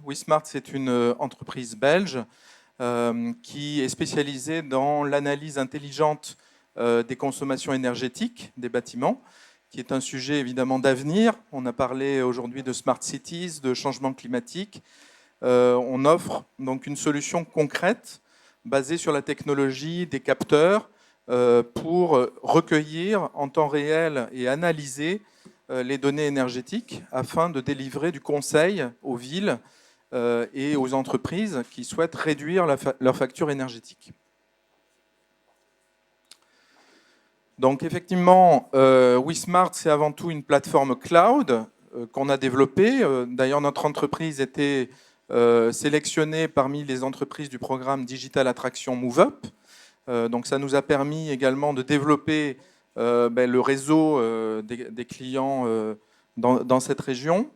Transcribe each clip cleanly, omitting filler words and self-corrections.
Wismart, c'est une entreprise belge qui est spécialisée dans l'analyse intelligente des consommations énergétiques des bâtiments, qui est un sujet évidemment d'avenir. On a parlé aujourd'hui de smart cities, de changement climatique. On offre donc une solution concrète basée sur la technologie des capteurs pour recueillir en temps réel et analyser les données énergétiques afin de délivrer du conseil aux villes et aux entreprises qui souhaitent réduire leur facture énergétique. Donc effectivement, Wismart, c'est avant tout une plateforme cloud qu'on a développée. D'ailleurs, notre entreprise était sélectionnée parmi les entreprises du programme Digital Attraction MoveUp. Donc ça nous a permis également de développer le réseau des clients dans cette région,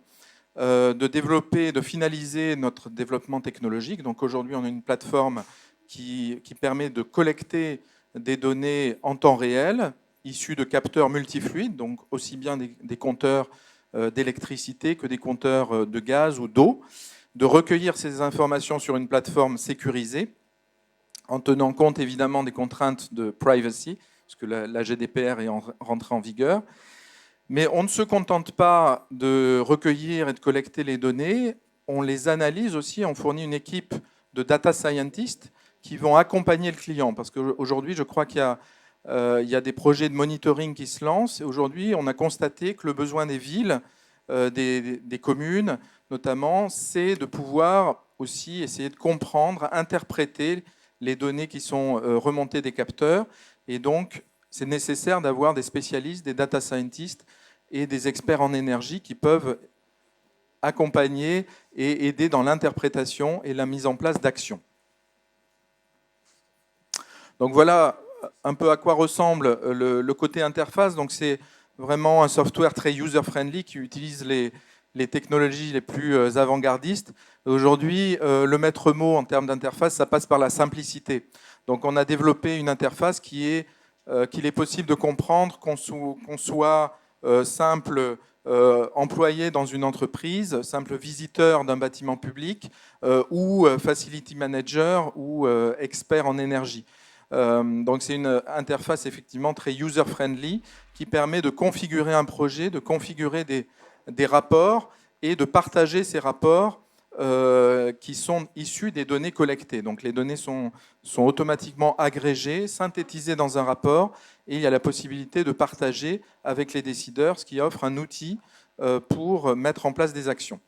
de développer, de finaliser notre développement technologique. Donc aujourd'hui, on a une plateforme qui permet de collecter des données en temps réel, issues de capteurs multifluides, donc aussi bien des compteurs d'électricité que des compteurs de gaz ou d'eau, de recueillir ces informations sur une plateforme sécurisée, en tenant compte évidemment des contraintes de privacy, parce que la GDPR est rentrée en vigueur. Mais on ne se contente pas de recueillir et de collecter les données, on les analyse aussi, on fournit une équipe de data scientists qui vont accompagner le client. Parce qu'aujourd'hui, je crois qu'il y a des projets de monitoring qui se lancent. Et aujourd'hui, on a constaté que le besoin des villes, des communes notamment, c'est de pouvoir aussi essayer de comprendre, interpréter les données qui sont remontées des capteurs. Et donc, c'est nécessaire d'avoir des spécialistes, des data scientists et des experts en énergie qui peuvent accompagner et aider dans l'interprétation et la mise en place d'actions. Donc voilà un peu à quoi ressemble le côté interface. Donc c'est vraiment un software très user-friendly qui utilise les technologies les plus avant-gardistes. Aujourd'hui, le maître mot en termes d'interface, ça passe par la simplicité. Donc on a développé une interface qu'il est possible de comprendre, qu'on soit simple employé dans une entreprise, simple visiteur d'un bâtiment public ou facility manager ou expert en énergie. Donc c'est une interface effectivement très user-friendly qui permet de configurer un projet, de configurer des rapports et de partager ces rapports qui sont issus des données collectées. Donc les données sont automatiquement agrégées, synthétisées dans un rapport et il y a la possibilité de partager avec les décideurs, ce qui offre un outil pour mettre en place des actions.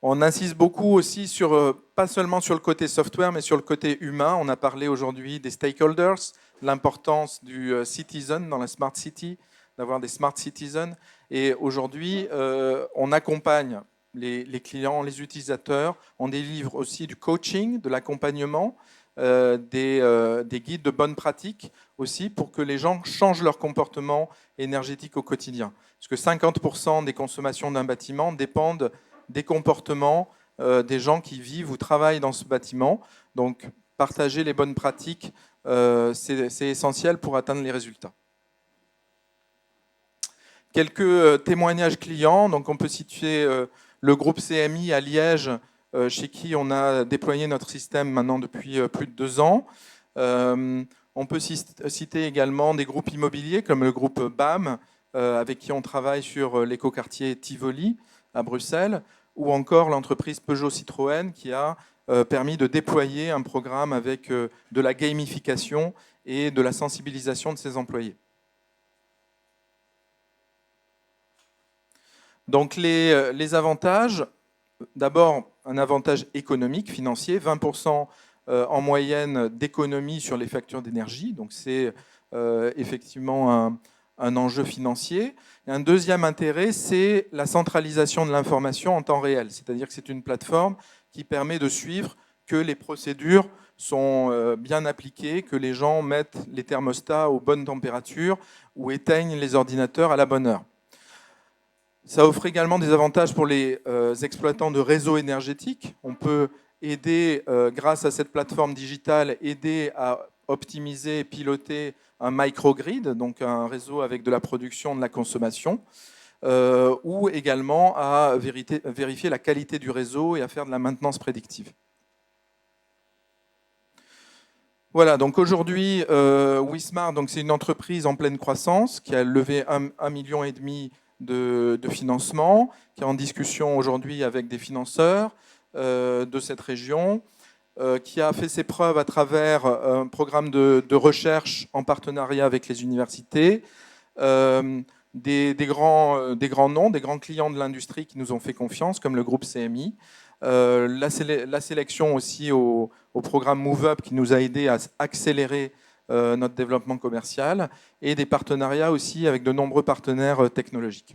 On insiste beaucoup aussi sur, pas seulement sur le côté software, mais sur le côté humain. On a parlé aujourd'hui des stakeholders, l'importance du citizen dans la smart city, d'avoir des smart citizens. Et aujourd'hui, on accompagne les clients, les utilisateurs. On délivre aussi du coaching, de l'accompagnement, des guides de bonnes pratiques aussi pour que les gens changent leur comportement énergétique au quotidien. Parce que 50% des consommations d'un bâtiment dépendent des comportements des gens qui vivent ou travaillent dans ce bâtiment. Donc, partager les bonnes pratiques, c'est essentiel pour atteindre les résultats. Quelques témoignages clients. Donc, on peut situer le groupe CMI à Liège, chez qui on a déployé notre système maintenant depuis plus de 2 ans. On peut citer également des groupes immobiliers comme le groupe BAM, avec qui on travaille sur l'écoquartier Tivoli à Bruxelles, ou encore l'entreprise Peugeot Citroën qui a permis de déployer un programme avec de la gamification et de la sensibilisation de ses employés. Donc les avantages, d'abord un avantage économique, financier, 20% en moyenne d'économie sur les factures d'énergie, donc c'est effectivement un enjeu financier. Et un deuxième intérêt, c'est la centralisation de l'information en temps réel, c'est-à-dire que c'est une plateforme qui permet de suivre que les procédures sont bien appliquées, que les gens mettent les thermostats aux bonnes températures ou éteignent les ordinateurs à la bonne heure. Ça offre également des avantages pour les exploitants de réseaux énergétiques. On peut aider, grâce à cette plateforme digitale, aider à optimiser et piloter un microgrid, donc un réseau avec de la production, de la consommation. ou également à vérifier la qualité du réseau et à faire de la maintenance prédictive. Voilà, donc aujourd'hui, Wismart, c'est une entreprise en pleine croissance qui a levé 1,5 million de financement, qui est en discussion aujourd'hui avec des financeurs de cette région, qui a fait ses preuves à travers un programme de recherche en partenariat avec les universités, des grands noms, des grands clients de l'industrie qui nous ont fait confiance, comme le groupe CMI. La sélection aussi au programme Move Up qui nous a aidé à accélérer notre développement commercial, et des partenariats aussi avec de nombreux partenaires technologiques.